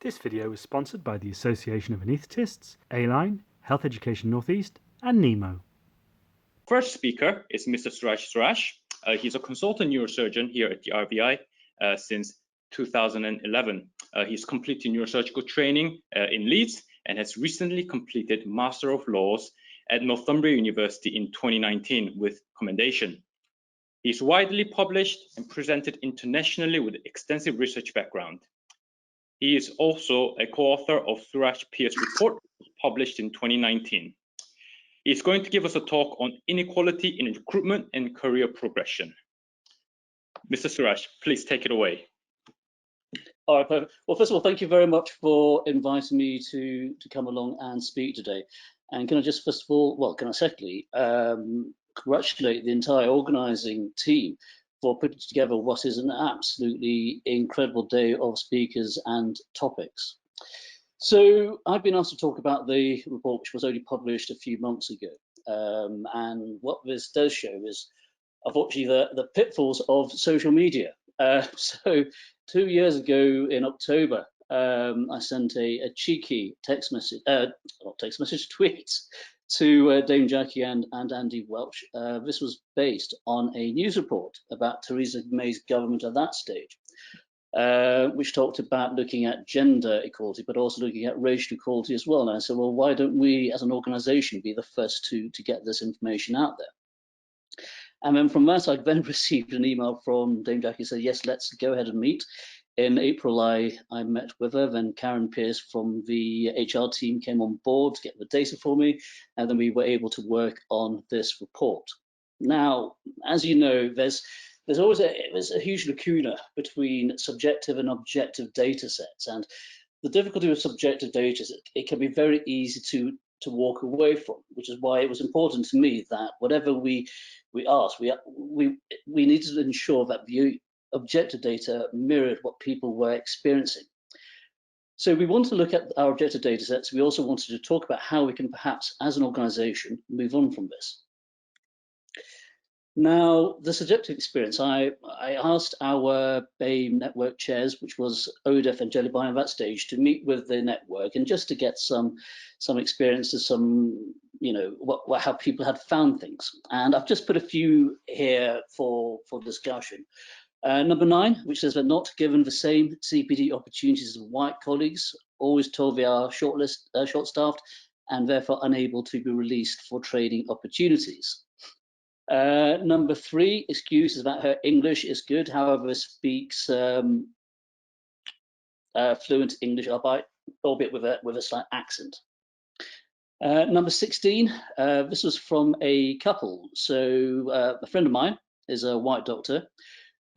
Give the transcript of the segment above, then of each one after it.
This video is sponsored by the Association of Anaesthetists, A-Line, Health Education Northeast, and NEMO. First speaker is Mr. Surash Surash. He's a consultant neurosurgeon here at the RVI since 2011. He's completed neurosurgical training in Leeds and has recently completed Master of Laws at Northumbria University in 2019 with commendation. He's widely published and presented internationally with extensive research background. He is also a co-author of Surash Pearce report published in 2019. He's going to give us a talk on inequality in recruitment and career progression. Mr. Surash, please take it away. All right, perfect. Well, first of all, thank you very much for inviting me to come along and speak today. And can I just first of all, well, can I secondly congratulate the entire organising team for putting together what is an absolutely incredible day of speakers and topics. So I've been asked to talk about the report which was only published a few months ago. And what this does show is, unfortunately, the pitfalls of social media. So 2 years ago in October, I sent a cheeky text message, tweet to Dame Jackie and Andy Welch. This was based on a news report about Theresa May's government at that stage, which talked about looking at gender equality, but also looking at racial equality as well. And I said, well, why don't we as an organisation be the first to get this information out there? And then from that, I then received an email from Dame Jackie who said, yes, let's go ahead and meet. In April, I met with her, then Karen Pearce from the HR team came on board to get the data for me, and then we were able to work on this report. Now, as you know, there's always a huge lacuna between subjective and objective data sets, and the difficulty with subjective data is it can be very easy to walk away from, which is why it was important to me that whatever we asked, we needed to ensure that the objective data mirrored what people were experiencing. So we wanted to look at our objective data sets. We also wanted to talk about how we can perhaps, as an organisation, move on from this. Now, the subjective experience, I asked our BAME network chairs, which was Odef and Jellyby at that stage, to meet with the network and just to get some experiences, how people had found things. And I've just put a few here for discussion. Number 9, which says they're not given the same CPD opportunities as white colleagues, always told they are short-staffed and therefore unable to be released for training opportunities. Number 3, excuses that her English is good, however speaks fluent English, albeit with a slight accent. Number 16, this was from a couple. So a friend of mine is a white doctor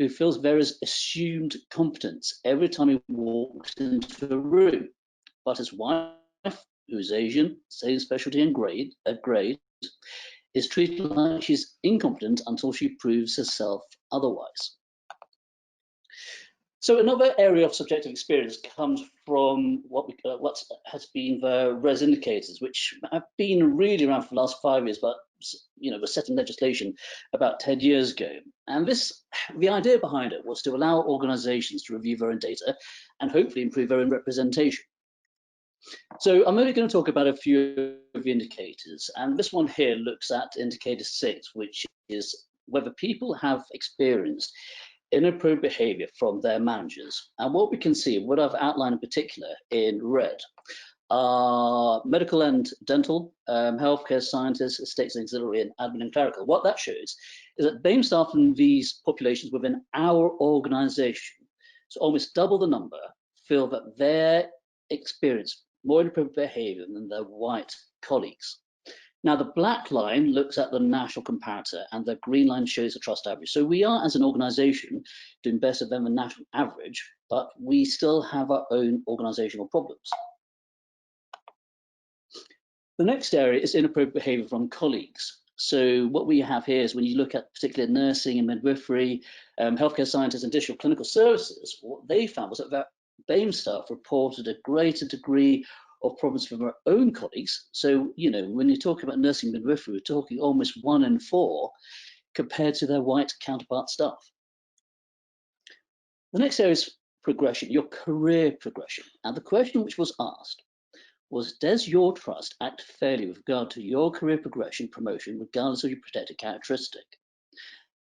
who feels there is assumed competence every time he walks into a room, but his wife, who's Asian, same specialty and grade, is treated like she's incompetent until she proves herself otherwise. So another area of subjective experience comes from what has been the res indicators, which have been really around for the last 5 years, but was set in legislation about 10 years ago. And the idea behind it was to allow organisations to review their own data and hopefully improve their own representation. So I'm only going to talk about a few of the indicators, and this one here looks at indicator 6, which is whether people have experienced inappropriate behaviour from their managers. And what we can see, what I've outlined in particular in red, are medical and dental, healthcare scientists, estates and auxiliary, and admin and clerical. What that shows is that BAME staff in these populations within our organisation, so almost double the number, feel that their experience more inappropriate behaviour than their white colleagues. Now, the black line looks at the national comparator and the green line shows the trust average. So we are, as an organisation, doing better than the national average, but we still have our own organisational problems. The next area is inappropriate behaviour from colleagues. So what we have here is when you look at particularly nursing and midwifery, healthcare scientists and digital clinical services, what they found was that their BAME staff reported a greater degree of problems from their own colleagues. So, when you're talking about nursing and midwifery, we're talking almost 1 in 4 compared to their white counterpart staff. The next area is progression, your career progression. And the question which was asked was, does your trust act fairly with regard to your career progression, promotion, regardless of your protected characteristic?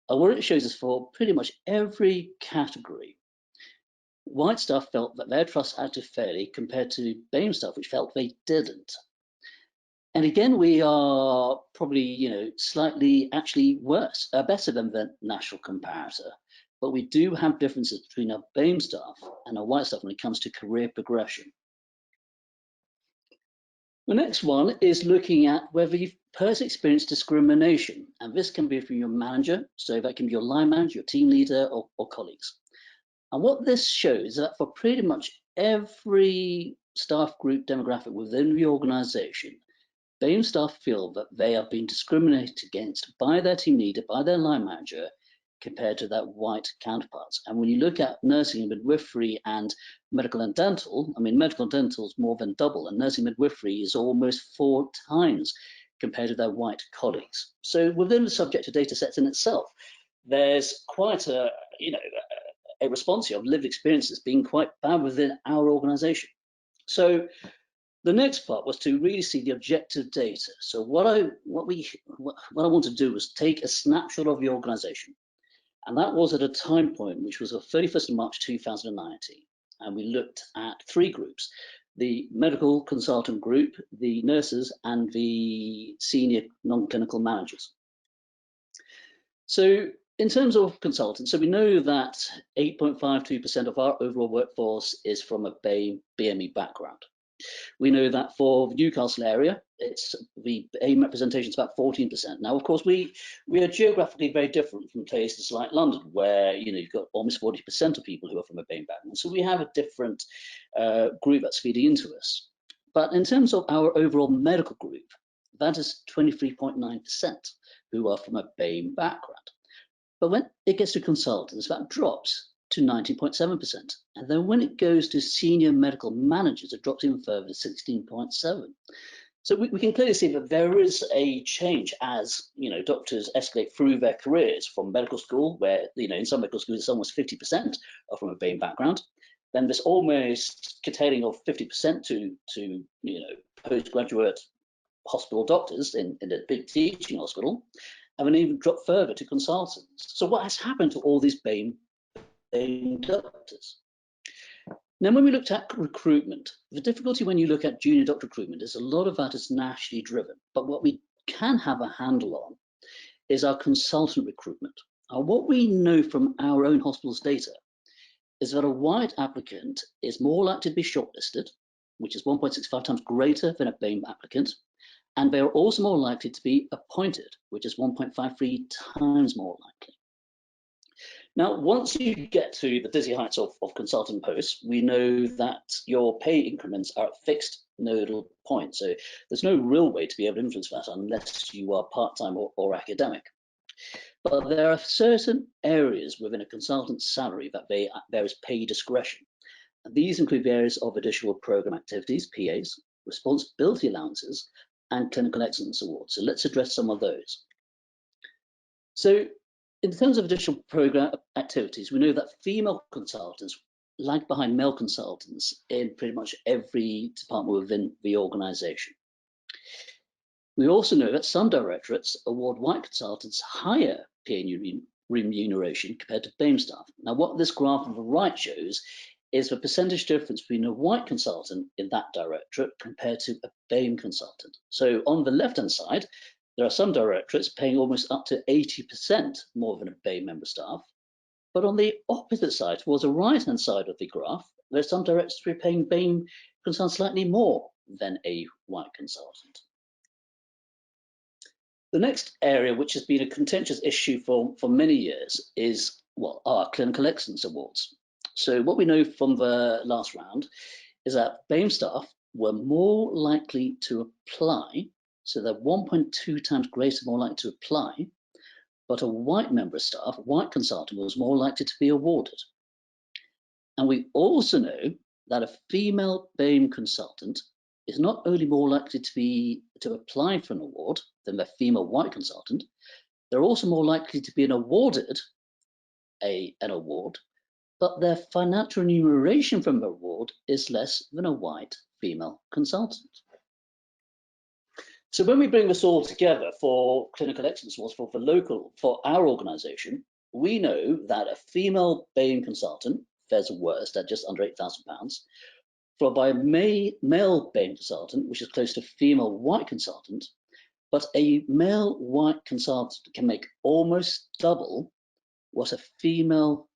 And what it shows is for pretty much every category, white staff felt that their trust acted fairly compared to BAME staff, which felt they didn't. And again, we are probably, slightly actually worse, better than the national comparator, but we do have differences between our BAME staff and our white staff when it comes to career progression. The next one is looking at whether you've personally experienced discrimination, and this can be from your manager, so that can be your line manager, your team leader, or colleagues. And what this shows is that for pretty much every staff group demographic within the organisation, BAME staff feel that they are being discriminated against by their team leader, by their line manager, compared to their white counterparts. And when you look at nursing and midwifery and medical and dental, I mean, medical and dental is more than double, and nursing and midwifery is almost 4 times compared to their white colleagues. So within the subjective data sets in itself, there's quite a response here of lived experiences being quite bad within our organisation. So the next part was to really see the objective data. So what I want to do was take a snapshot of the organisation, and that was at a time point which was the 31st of March 2019, and we looked at 3 groups: the medical consultant group, the nurses, and the senior non-clinical managers. So in terms of consultants, so we know that 8.52% of our overall workforce is from a BME background. We know that for the Newcastle area, it's the BAME representation is about 14%. Now, of course, we are geographically very different from places like London, where you've got almost 40% of people who are from a BAME background. So we have a different group that's feeding into us. But in terms of our overall medical group, that is 23.9% who are from a BAME background. But when it gets to consultants, that drops to 19.7%. And then when it goes to senior medical managers, it drops even further to 16.7%. So we can clearly see that there is a change as doctors escalate through their careers from medical school, where in some medical schools it's almost 50% are from a BAME background. Then there's almost curtailing of 50% to postgraduate hospital doctors in a big teaching hospital, and then even drop further to consultants. So what has happened to all these BAME doctors? Now, when we looked at recruitment, the difficulty when you look at junior doctor recruitment is a lot of that is nationally driven. But what we can have a handle on is our consultant recruitment. And what we know from our own hospital's data is that a white applicant is more likely to be shortlisted, which is 1.65 times greater than a BAME applicant. And they are also more likely to be appointed, which is 1.53 times more likely. Now, once you get to the dizzy heights of consultant posts, we know that your pay increments are at fixed nodal points. So there's no real way to be able to influence that unless you are part-time or academic. But there are certain areas within a consultant's salary that there is pay discretion. And these include the areas of additional program activities, PAs, responsibility allowances, and clinical excellence awards. So let's address some of those. So in terms of additional program activities, we know that female consultants lag behind male consultants in pretty much every department within the organisation. We also know that some directorates award white consultants higher pay remuneration compared to BAME staff. Now, what this graph on the right shows is the percentage difference between a white consultant in that directorate compared to a BAME consultant. So on the left-hand side, there are some directorates paying almost up to 80% more than a BAME member staff. But on the opposite side, towards the right-hand side of the graph, there are some directorates who are paying BAME consultants slightly more than a white consultant. The next area, which has been a contentious issue for many years, is our clinical excellence awards. So what we know from the last round is that BAME staff were more likely to apply. So they're 1.2 times greater, more likely to apply, but a white member of staff, a white consultant, was more likely to be awarded. And we also know that a female BAME consultant is not only more likely to apply for an award than the female white consultant, they're also more likely to be awarded an award, but their financial remuneration from the award is less than a white female consultant. So when we bring this all together for clinical excellence awards for our organisation, we know that a female BAME consultant fares worst at just under £8,000, followed by a male BAME consultant, which is close to female white consultant, but a male white consultant can make almost double what a female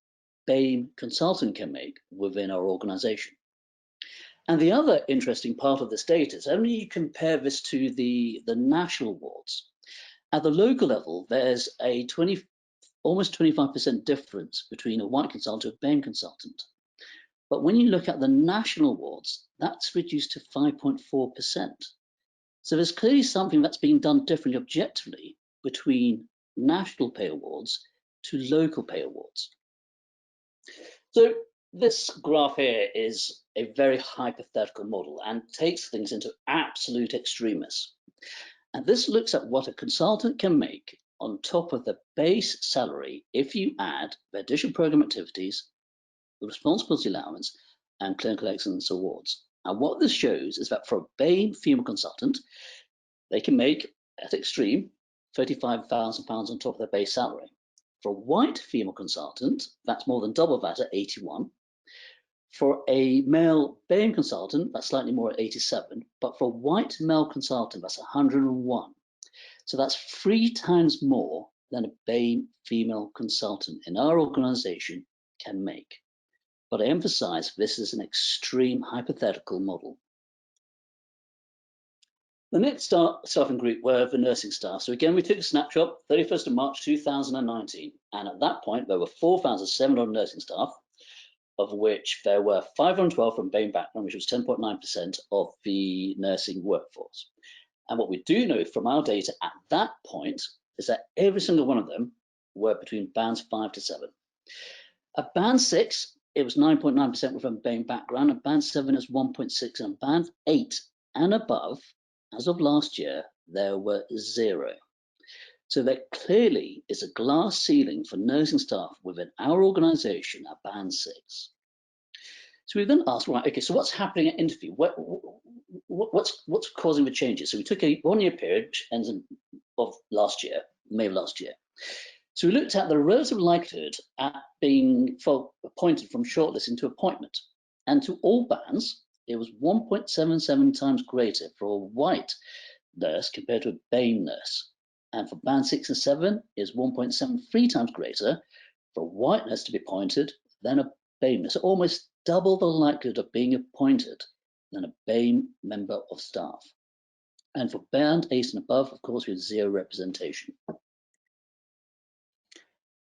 BAME consultant can make within our organisation. And the other interesting part of this data is only you compare this to the national awards. At the local level, there's a almost 25% difference between a white consultant and a BAME consultant. But when you look at the national awards, that's reduced to 5.4%. So there's clearly something that's being done differently objectively between national pay awards to local pay awards. So this graph here is a very hypothetical model and takes things into absolute extremis. And this looks at what a consultant can make on top of the base salary if you add the additional program activities, the responsibility allowance, and clinical excellence awards. And what this shows is that for a BAME female consultant, they can make, at extreme, £35,000 on top of their base salary. For a white female consultant, that's more than double that at 81. For a male BAME consultant, that's slightly more at 87. But for a white male consultant, that's 101. So that's 3 times more than a BAME female consultant in our organisation can make. But I emphasise this is an extreme hypothetical model. The next staffing group were the nursing staff. So again, we took a snapshot, 31st of March 2019. And at that point, there were 4,700 nursing staff, of which there were 512 from BAME background, which was 10.9% of the nursing workforce. And what we do know from our data at that point is that every single one of them were between bands 5 to 7. At band 6, it was 9.9% with a BAME background, and band 7 is 1.6%, and band 8 and above, as of last year, there were 0. So there clearly is a glass ceiling for nursing staff within our organisation at band 6. So we then asked, right, okay, so what's happening at interview? What's causing the changes? So we took a 1-year period, which ends in last year, May of last year. So we looked at the relative likelihood at being appointed from shortlist into appointment. And to all bands, it was 1.77 times greater for a white nurse compared to a BAME nurse. And for band 6 and 7, is 1.73 times greater for a white nurse to be appointed than a BAME nurse. So almost double the likelihood of being appointed than a BAME member of staff. And for band 8 and above, of course, we had 0 representation.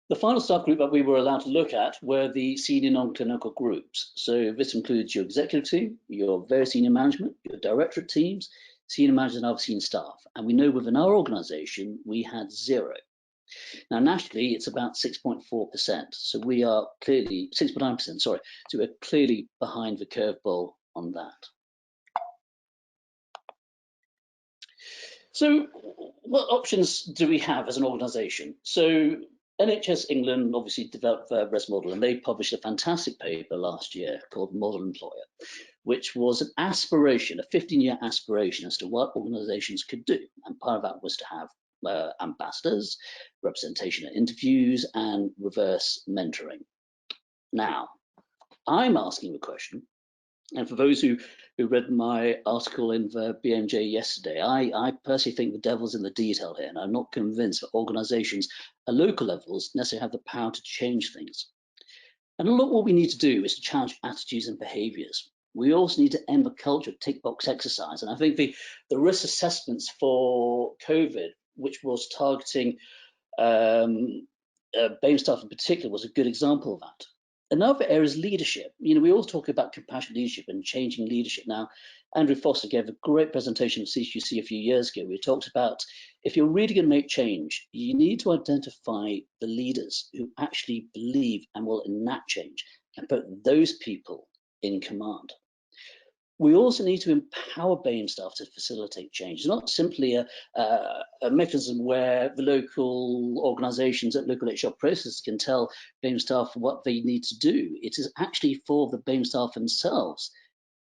The final staff group that we were allowed to look at were the senior non-clinical groups. So this includes your executive team, your very senior management, your directorate teams, senior managers and other senior staff. And we know within our organisation, we had 0. Now, nationally, it's about 6.4%. So we are clearly, 6.9%, sorry. So we're clearly behind the curveball on that. So what options do we have as an organisation? So NHS England obviously developed their RES model, and they published a fantastic paper last year called Model Employer, which was an aspiration, a 15-year aspiration as to what organisations could do. And part of that was to have ambassadors, representation at interviews, and reverse mentoring. Now, I'm asking the question, and for those who read my article in the BMJ yesterday, I personally think the devil's in the detail here, and I'm not convinced that organisations at local levels necessarily have the power to change things. And a lot what we need to do is to challenge attitudes and behaviours. We also need to end the culture of tick box exercise. And I think the risk assessments for COVID, which was targeting BAME staff in particular, was a good example of that. Another area is leadership. You know, we all talk about compassionate leadership and changing leadership. Now, Andrew Foster gave a great presentation of CQC a few years ago. We talked about if you're really going to make change, you need to identify the leaders who actually believe and will enact change and put those people in command. We also need to empower BAME staff to facilitate change. It's not simply a mechanism where the local organisations at local HR processes can tell BAME staff what they need to do. It is actually for the BAME staff themselves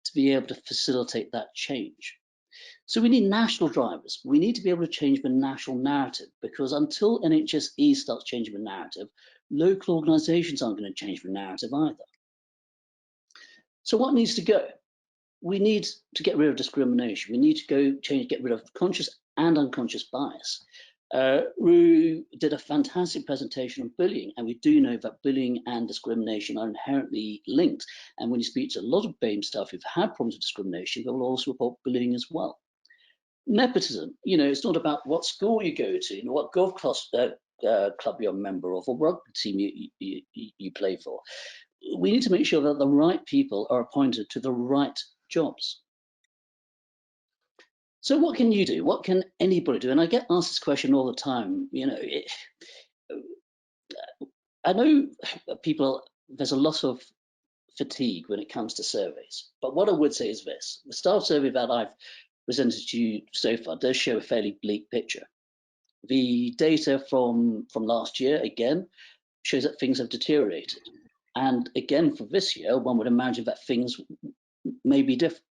to be able to facilitate that change. So we need national drivers. We need to be able to change the national narrative, because until NHSE starts changing the narrative, local organisations aren't going to change the narrative either. So what needs to go? We need to get rid of discrimination. We need to get rid of conscious and unconscious bias. Rue did a fantastic presentation on bullying, and we do know that bullying and discrimination are inherently linked. And when you speak to a lot of BAME staff who've had problems with discrimination, they will also report bullying as well. Nepotism, it's not about what school you go to, what golf club you're a member of, or rugby team you play for. We need to make sure that the right people are appointed to the right jobs. So what can you do? What can anybody do? And I get asked this question all the time. I know there's a lot of fatigue when it comes to surveys, but what I would say is this: the staff survey that I've presented to you so far does show a fairly bleak picture. The data from last year, again, shows that things have deteriorated. And again, for this year, one would imagine that things may be different.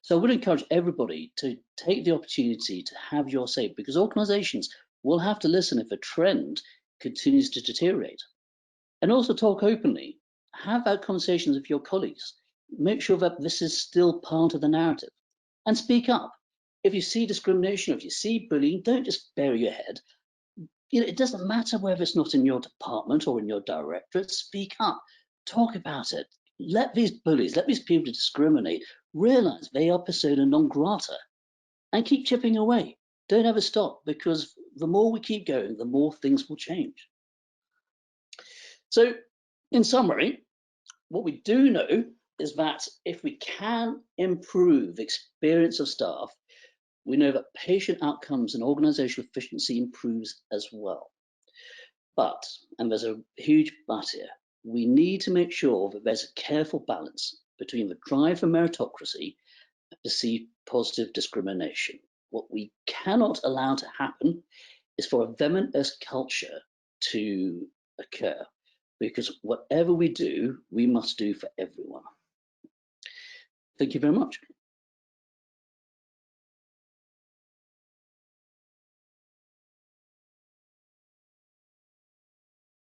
So I would encourage everybody to take the opportunity to have your say, because organisations will have to listen if a trend continues to deteriorate. And also talk openly. Have that conversations with your colleagues. Make sure that this is still part of the narrative. And speak up. If you see discrimination, if you see bullying, don't just bury your head. It doesn't matter whether it's not in your department or in your directorate. Speak up. Talk about it. Let these bullies, let these people who discriminate, realize they are persona non grata, and keep chipping away. Don't ever stop, because the more we keep going, the more things will change. So, in summary, what we do know is that if we can improve the experience of staff, we know that patient outcomes and organizational efficiency improves as well. But, and there's a huge but here, we need to make sure that there's a careful balance between the drive for meritocracy and perceived positive discrimination. What we cannot allow to happen is for a them-and-us culture to occur, because whatever we do, we must do for everyone. Thank you very much.